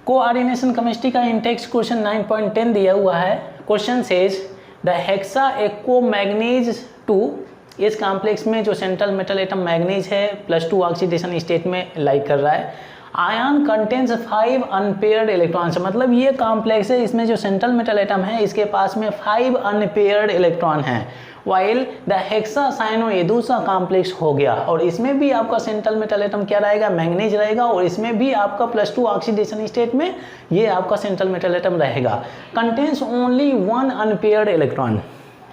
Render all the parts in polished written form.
Coordination chemistry का Intex question 9.10 दिया हुआ है। Question says the hexa echo manganese 2 इस कॉम्प्लेक्स में जो सेंट्रल मेटल एटम मैग्नीज है +2 ऑक्सीडेशन स्टेट में लाइक कर रहा है। आयन कंटेन्स 5 अनपेयर्ड इलेक्ट्रॉन्स, मतलब ये कॉम्प्लेक्स है, इसमें जो सेंट्रल मेटल एटम है इसके पास में 5 अनपेयर्ड इलेक्ट्रॉन हैं। वाइल द हेक्सासाइनो ये दूसरा कॉम्प्लेक्स हो गया और इसमें भी आपका सेंट्रल मेटल एटम क्या रहेगा, मैग्नीज रहेगा और इसमें भी आपका +2 ऑक्सीडेशन स्टेट में ये आपका सेंट्रल मेटल एटम रहेगा। कंटेन्स ओनली 1 अनपेयर्ड इलेक्ट्रॉन,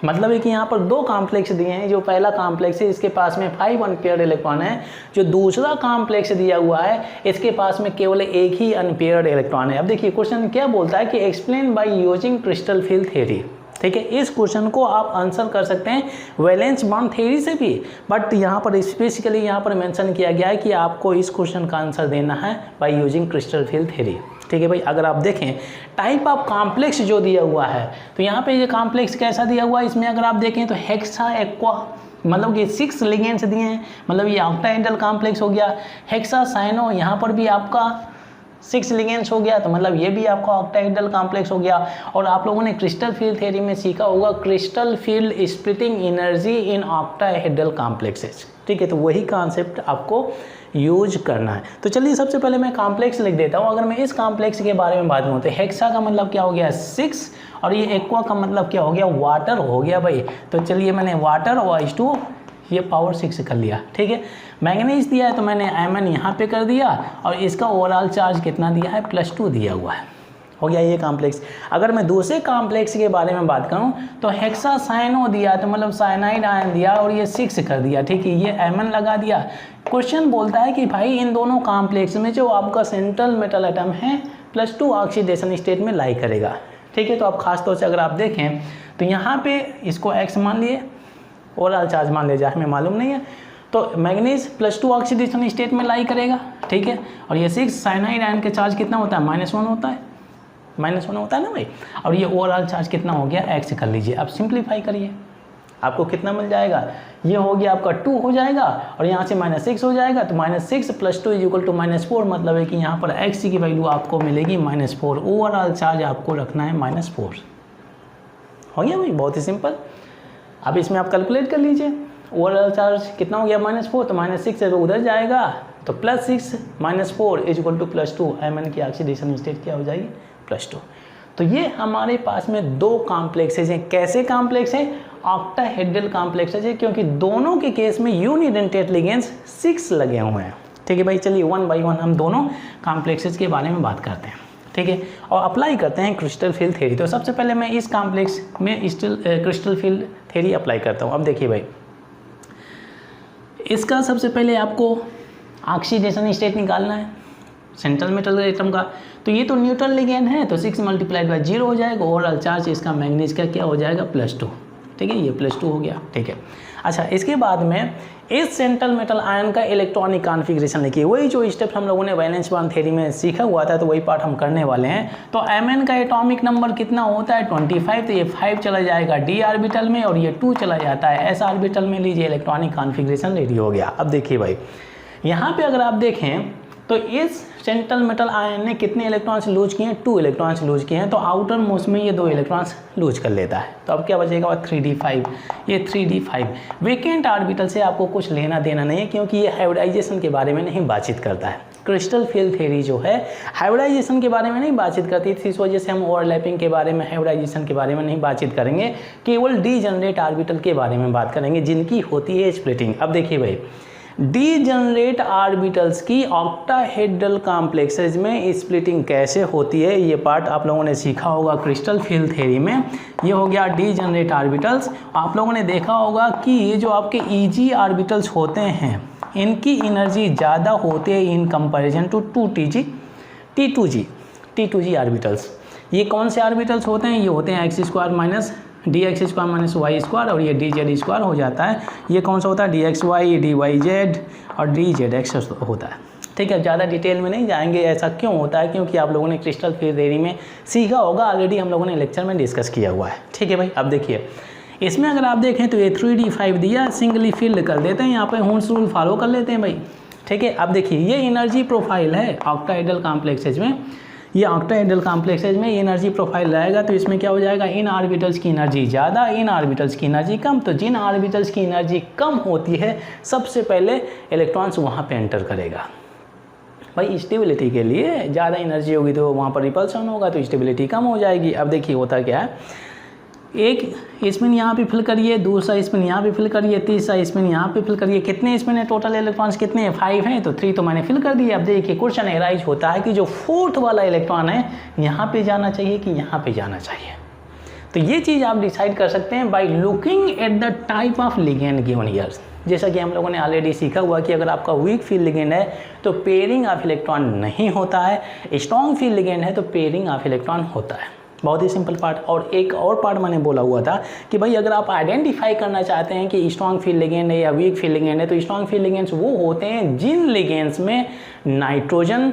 मतलब है कि यहाँ पर 2 कॉम्प्लेक्स दिए हैं। जो पहला कॉम्प्लेक्स है इसके पास में 5 अनपेयर्ड इलेक्ट्रॉन है, जो दूसरा कॉम्प्लेक्स दिया हुआ है इसके पास में केवल एक ही अनपेयर्ड इलेक्ट्रॉन है। अब देखिए क्वेश्चन क्या बोलता है कि explain by using crystal field theory. ठीक है, इस क्वेश्चन को आप आंसर कर सकते हैं वैलेंस बॉन्ड थ्योरी से भी, बट यहाँ पर स्पेसिकली यहाँ पर मेंशन किया गया है कि आपको इस क्वेश्चन का आंसर देना है by using crystal field theory. ठीक है भाई, अगर आप देखें टाइप ऑफ कॉम्प्लेक्स जो दिया हुआ है तो यहाँ पे ये कॉम्प्लेक्स कैसा दिया हुआ है, इसमें अगर आप देखें तो हेक्सा एक्वा, मतलब कि 6 लिगेंड्स दिए हैं, मतलब ये ऑक्टाहेड्रल कॉम्प्लेक्स हो गया। हेक्सासाइनो यहाँ पर भी आपका 6 लिगेंड्स हो गया, तो मतलब ये भी आपका ऑक्टाहेड्रल कॉम्प्लेक्स हो गया। और आप लोगों ने क्रिस्टल फील्ड थ्योरी में सीखा होगा crystal field splitting energy in octahedral complexes. ठीक है, तो वही कॉन्सेप्ट आपको यूज करना है। तो चलिए सबसे पहले मैं कॉम्प्लेक्स लिख देता हूँ। अगर मैं इस कॉम्प्लेक्स के बारे में बात करूँ तो हेक्सा का मतलब क्या हो गया 6 और ये एक्वा का मतलब क्या हो गया वाटर हो गया भाई। तो चलिए मैंने वाटर और H2 ये पावर 6 कर लिया। ठीक है, मैंगनीज दिया है तो मैंने Mn यहाँ पे कर दिया और इसका ओवरऑल चार्ज कितना दिया है +2 दिया हुआ है, हो गया ये कॉम्प्लेक्स। अगर मैं दूसरे कॉम्प्लेक्स के बारे में बात करूं तो हेक्सासाइनो दिया तो मतलब साइनाइड आयन दिया और ये 6 कर दिया। ठीक है, ये Mn लगा दिया। क्वेश्चन बोलता है कि भाई इन दोनों कॉम्प्लेक्स में जो आपका सेंट्रल मेटल एटम है +2 ऑक्सीडेशन स्टेट में लाई करेगा। ठीक है, तो आप खास तौर से अगर आप देखें तो यहाँ पे इसको X मान लिए, ओवरऑल चार्ज मान लिया जाए, हमें मालूम नहीं है, तो मैग्नीज +2 ऑक्सीडेशन स्टेट में लाई करेगा। ठीक है, और ये 6 साइनाइड आयन के चार्ज कितना होता है -1 होता है, -1 होता है ना भाई। और ये ओवरऑल चार्ज कितना हो गया X कर लीजिए। अब सिंप्लीफाई करिए, आपको कितना मिल जाएगा, ये हो गया आपका 2 हो जाएगा और यहाँ से -6 हो जाएगा, तो -6 + 2 = -4, मतलब है कि यहाँ पर X की वैल्यू आपको मिलेगी -4। ओवरऑल चार्ज आपको रखना है -4। हो गया भाई, बहुत ही सिंपल। अब इसमें आप कैलकुलेट कर लीजिए ओवरऑल चार्ज कितना हो गया -4, तो -6 से उधर जाएगा तो +6 -4 = +2। Mn की ऑक्सीडेशन स्टेट क्या हो जाएगी +2। तो ये हमारे पास में 2 कॉम्प्लेक्सेज हैं। कैसे कॉम्प्लेक्स हैं, ऑक्टाहेड्रल कॉम्प्लेक्सेज है, क्योंकि दोनों के केस में यूनिडेंटेट लिगेंड्स 6 लगे हुए हैं। ठीक है भाई, चलिए 1 बाय 1 हम दोनों कॉम्प्लेक्सेज के बारे में बात करते हैं। ठीक है, और अप्लाई करते हैं क्रिस्टल फील्ड थ्योरी। तो सबसे पहले मैं इस कॉम्प्लेक्स में क्रिस्टल फील्ड थ्योरी अप्लाई करता हूँ। अब देखिए भाई, इसका सबसे पहले आपको ऑक्सीडेशन स्टेट निकालना है सेंट्रल मेटल एटम का। तो ये तो न्यूट्रल लिगेंड है, तो 6 × 0 हो जाएगा। ओवरऑल चार्ज इसका मैग्नीज का क्या हो जाएगा +2। ठीक है, ये +2 हो गया। ठीक है, अच्छा इसके बाद में इस सेंट्रल मेटल आयन का इलेक्ट्रॉनिक कॉन्फ़िगरेशन लिखिए। वही जो स्टेप हम लोगों ने वैलेंस बॉन्ड थ्योरी में सीखा हुआ था, तो वही पार्ट हम करने वाले हैं। तो Mn का एटॉमिक नंबर कितना होता है 25, तो ये 5 चला जाएगा d ऑर्बिटल में और ये 2 चला जाता है s ऑर्बिटल में। लीजिए इलेक्ट्रॉनिक कॉन्फ़िगरेशन रेडी हो गया। अब देखिए भाई, यहाँ पे अगर आप देखें तो इस सेंट्रल मेटल आयन ने कितने इलेक्ट्रॉन्स लूज किए हैं, 2 इलेक्ट्रॉन्स लूज किए हैं। तो आउटर मोस्ट में ये 2 इलेक्ट्रॉन्स लूज कर लेता है। तो अब क्या बचेगा 3d5, ये 3d5 वेकेंट ऑर्बिटल से आपको कुछ लेना देना नहीं है, क्योंकि ये हाइब्रिडाइजेशन के बारे में नहीं बातचीत करता है। क्रिस्टल फील्ड थ्योरी जो है हाइब्रिडाइजेशन के बारे में नहीं बातचीत करती थी, इस वजह से हम ओवरलैपिंग के बारे में, हाइब्रिडाइजेशन के बारे में नहीं बातचीत करेंगे, केवल डीजनरेट ऑर्बिटल के बारे में बात करेंगे जिनकी होती है स्प्लिटिंग। अब देखिए भाई, डीजनरेट ऑर्बिटल्स की ऑक्टाहेड्रल कॉम्प्लेक्सेज में स्प्लिटिंग कैसे होती है, ये पार्ट आप लोगों ने सीखा होगा क्रिस्टल फील्ड थ्योरी में। ये हो गया डीजनरेट ऑर्बिटल्स। आप लोगों ने देखा होगा कि ये जो आपके ईजी ऑर्बिटल्स होते हैं इनकी एनर्जी ज़्यादा होती है in comparison to T2G orbitals. ये कौन से ऑर्बिटल्स होते हैं, ये होते हैं x² - dx² - y² और ये dz² हो जाता है। ये कौन सा होता है dxy, dyz और dzx होता है। ठीक है, ज़्यादा डिटेल में नहीं जाएंगे ऐसा क्यों होता है, क्योंकि आप लोगों ने क्रिस्टल फील्ड थ्योरी में सीखा होगा, ऑलरेडी हम लोगों ने लेक्चर में डिस्कस किया हुआ है। ठीक है भाई, अब देखिए इसमें अगर आप देखें तो ये 3d5 दिया, सिंगली फील्ड कर देते हैं, यहाँ पे हुंस रूल फॉलो कर लेते हैं भाई। ठीक है, अब देखिए ये एनर्जी प्रोफाइल है ऑक्टाहेड्रल कॉम्प्लेक्सेज में। ये ऑक्टाहेड्रल कॉम्प्लेक्सेज में एनर्जी प्रोफाइल रहेगा तो इसमें क्या हो जाएगा, इन ऑर्बिटल्स की एनर्जी ज़्यादा, इन ऑर्बिटल्स की एनर्जी कम। तो जिन ऑर्बिटल्स की एनर्जी कम होती है सबसे पहले इलेक्ट्रॉन्स वहाँ पे एंटर करेगा। भाई स्टेबिलिटी के लिए ज़्यादा एनर्जी होगी तो वहाँ पर रिपल्सन होगा तो स्टेबिलिटी कम हो जाएगी। अब देखिए होता क्या है, एक स्पिन यहाँ पे फिल करिए, दूसरा स्पिन यहाँ पे फिल करिए, तीसरा स्पिन यहाँ पे फिल करिए। कितने स्पिन है टोटल, इलेक्ट्रॉन्स कितने हैं, 5 हैं, तो 3 तो मैंने फिल कर दिया। अब देखिए क्वेश्चन एराइज होता है कि जो फोर्थ वाला इलेक्ट्रॉन है यहाँ पे जाना चाहिए कि यहाँ पे जाना चाहिए। तो ये चीज़ आप डिसाइड कर सकते हैं by looking at the type of ligand given here. जैसा कि हम लोगों ने ऑलरेडी सीखा हुआ कि अगर आपका वीक फील्ड लिगेंड है तो पेयरिंग ऑफ इलेक्ट्रॉन नहीं होता है, स्ट्रॉन्ग फील्ड लिगेंड है तो पेयरिंग ऑफ इलेक्ट्रॉन होता है। बहुत ही सिंपल पार्ट। और एक और पार्ट मैंने बोला हुआ था कि भाई अगर आप आइडेंटिफाई करना चाहते हैं कि स्ट्रॉन्ग फील्ड लिगेंड है या वीक फील्ड लिगेंड है तो स्ट्रॉन्ग फील्ड लिगेंड्स वो होते हैं जिन लिगेंड्स में नाइट्रोजन,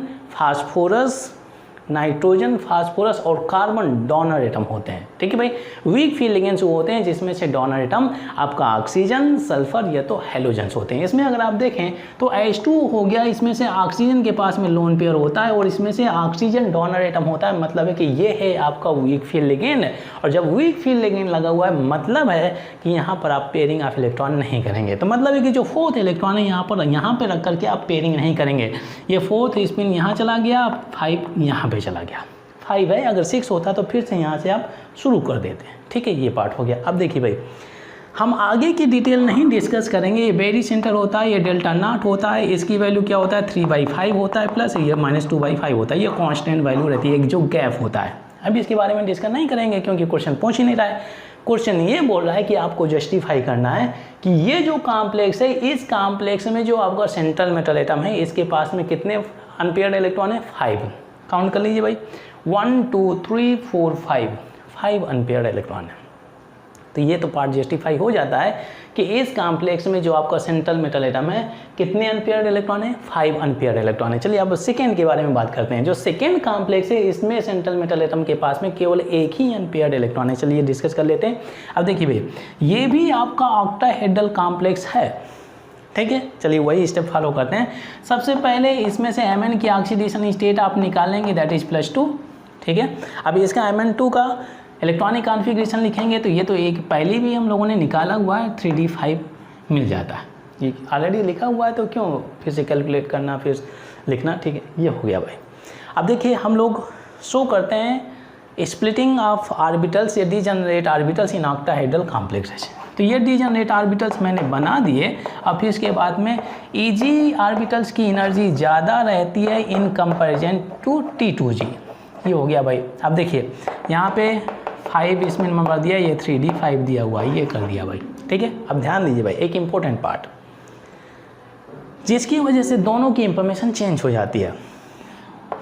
फास्फोरस और कार्बन डोनर एटम होते हैं। ठीक है भाई। वीक फील्ड लिगेंड्स वो होते हैं जिसमें से डोनर एटम आपका ऑक्सीजन, सल्फर या तो हेलोजेंस होते हैं। इसमें अगर आप देखें तो H2 हो गया, इसमें से ऑक्सीजन के पास में लोन पेयर होता है और इसमें से ऑक्सीजन डोनर एटम होता है। मतलब है कि ये है आपका वीक फील्ड लिगेंड। और जब वीक फील्ड लिगेंड लगा हुआ है मतलब है कि यहाँ पर आप पेयरिंग ऑफ इलेक्ट्रॉन नहीं करेंगे। तो मतलब है कि जो फोर्थ इलेक्ट्रॉन है यहाँ पे रख करके आप पेयरिंग नहीं करेंगे। ये फोर्थ स्पिन यहाँ चला गया, 5 यहाँ पे चला गया, 5 है, अगर 6 होता तो फिर से यहाँ से आप शुरू कर देते हैं। ठीक है, ये पार्ट हो गया। अब देखिए भाई हम आगे की डिटेल नहीं डिस्कस करेंगे। ये बेरी सेंटर होता है, ये डेल्टा नॉट होता है, इसकी वैल्यू क्या होता है 3/5 होता है, प्लस ये -2/5 होता है। ये कांस्टेंट वैल्यू रहती है, एक जो गैप होता है। अभी इसके बारे में डिस्कस नहीं करेंगे क्योंकि क्वेश्चन पहुँच ही नहीं रहा है। क्वेश्चन ये बोल रहा है कि आपको जस्टिफाई करना है कि ये जो कॉम्प्लेक्स है, इस कॉम्प्लेक्स में जो आपका सेंट्रल मेटल एटम है इसके पास में कितने अनपेयर्ड इलेक्ट्रॉन है, 5। काउंट कर लीजिए भाई, 1 2 3 4 5 अनपेयर्ड इलेक्ट्रॉन है। तो ये तो पार्ट जस्टिफाई हो जाता है कि इस कॉम्प्लेक्स में जो आपका सेंट्रल मेटल एटम है कितने अनपेयर्ड इलेक्ट्रॉन है, 5 अनपेयर्ड इलेक्ट्रॉन है। चलिए अब सेकेंड के बारे में बात करते हैं। जो सेकेंड कॉम्प्लेक्स है इसमें सेंट्रल मेटल एटम के पास में केवल एक ही अनपेयर्ड इलेक्ट्रॉन है। चलिए डिस्कस कर लेते हैं। अब देखिए भाई ये भी आपका ऑक्टाहेड्रल कॉम्प्लेक्स है। ठीक है, चलिए वही स्टेप फॉलो करते हैं। सबसे पहले इसमें से Mn की ऑक्सीडेशन स्टेट आप निकालेंगे, दैट इज +2। ठीक है, अब इसका Mn2 का इलेक्ट्रॉनिक कॉन्फ़िगरेशन लिखेंगे तो ये तो एक पहले भी हम लोगों ने निकाला हुआ है, 3d5 मिल जाता है। ये ऑलरेडी लिखा हुआ है तो क्यों फिर से कैलकुलेट करना, फिर लिखना। ठीक है, ये हो गया भाई। अब देखिए हम लोग शो करते हैं स्प्लिटिंग ऑफ ऑर्बिटल्स या degenerate orbitals in octahedral complexes. तो ये डीजनरेट ऑर्बिटल्स मैंने बना दिए। अब फिर इसके बाद में ईजी ऑर्बिटल्स की एनर्जी ज़्यादा रहती है इन कंपैरिजन टू T2g। ये हो गया भाई। अब देखिए यहाँ पे 5 इसमें नंबर दिया, ये 3d5 दिया हुआ है, ये कर दिया भाई। ठीक है, अब ध्यान दीजिए भाई एक इंपॉर्टेंट पार्ट जिसकी वजह से दोनों की इंफॉर्मेशन चेंज हो जाती है।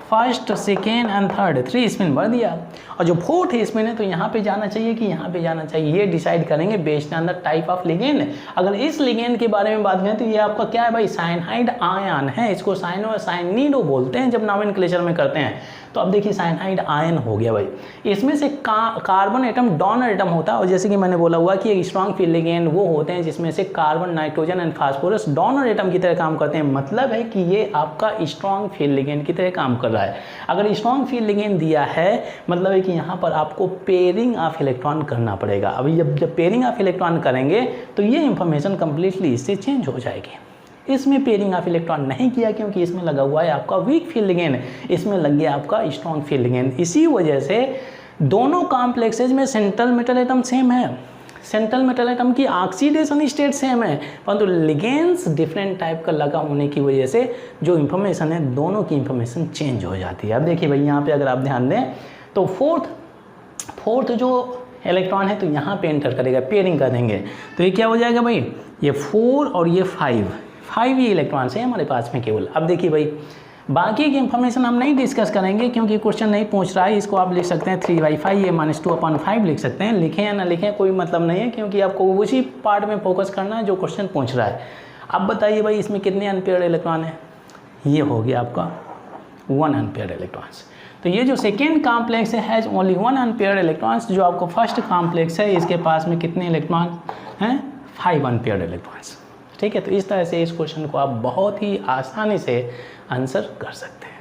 First, second and third 3 spin भर दिया और जो फोर्थ स्पिन है तो यहाँ पे जाना चाहिए कि यहाँ पे जाना चाहिए, ये डिसाइड करेंगे based on the type of ligand. अगर इस लिगेंड के बारे में बात करें तो ये आपका क्या है भाई, साइनाइड आयन है। इसको साइनिडो बोलते हैं जब नॉमेनक्लेचर में करते हैं। तो अब देखिए साइनाइड आयन हो गया भाई। इसमें से कार्बन एटम डोनर एटम होता है और जैसे कि मैंने बोला हुआ कि एक स्ट्रॉन्ग फील्ड लिगेंड वो होते हैं जिसमें से carbon, nitrogen and phosphorus donor atom की तरह काम करते हैं। मतलब है कि ये आपका स्ट्रॉन्ग फील्ड लिगेंड की तरह काम कर रहा है। अगर स्ट्रॉन्ग फील्ड लिगेंड दिया है मतलब है कि यहाँ पर आपको पेयरिंग ऑफ इलेक्ट्रॉन करना पड़ेगा। अभी जब पेयरिंग ऑफ इलेक्ट्रॉन करेंगे तो ये इंफॉर्मेशन कंप्लीटली इससे चेंज हो जाएगी। इसमें पेयरिंग ऑफ इलेक्ट्रॉन नहीं किया क्योंकि इसमें लगा हुआ है आपका वीक फील्ड लिगेंड, इसमें लग गया आपका स्ट्रॉन्ग फील्ड लिगेंड। इसी वजह से दोनों कॉम्प्लेक्सेज में सेंट्रल मेटल एटम सेम है, सेंट्रल मेटल एटम की ऑक्सीडेशन स्टेट सेम है, परंतु लिगेंड्स डिफरेंट टाइप का लगा होने की वजह से जो इंफॉर्मेशन है दोनों की इंफॉर्मेशन चेंज हो जाती है। अब देखिए भाई यहाँ पे अगर आप ध्यान दें तो फोर्थ जो इलेक्ट्रॉन है तो यहाँ पे एंटर करेगा, पेयरिंग कर देंगे तो ये क्या हो जाएगा भाई, ये 4 और ये 5 ये इलेक्ट्रॉन्स हैं हमारे पास में केवल। अब देखिए भाई बाकी की इंफॉर्मेशन हम नहीं डिस्कस करेंगे क्योंकि क्वेश्चन नहीं पूछ रहा है। इसको आप लिख सकते हैं 3/5, ये -2/5 लिख सकते हैं। लिखें या ना लिखें कोई मतलब नहीं है क्योंकि आपको उसी पार्ट में फोकस करना है जो क्वेश्चन पूछ रहा है। अब बताइए भाई इसमें कितने अनपेयर्ड इलेक्ट्रॉन है, ये हो गया आपका 1 अनपेयर्ड इलेक्ट्रॉन्स। तो ये जो सेकेंड कॉम्प्लेक्स है हैज़ ओनली 1 अनपेयर्ड इलेक्ट्रॉन्स। जो आपको फर्स्ट कॉम्प्लेक्स है इसके पास में कितने इलेक्ट्रॉन हैं, 5 अनपेयर्ड इलेक्ट्रॉन्स। ठीक है, तो इस तरह से इस क्वेश्चन को आप बहुत ही आसानी से आंसर कर सकते हैं।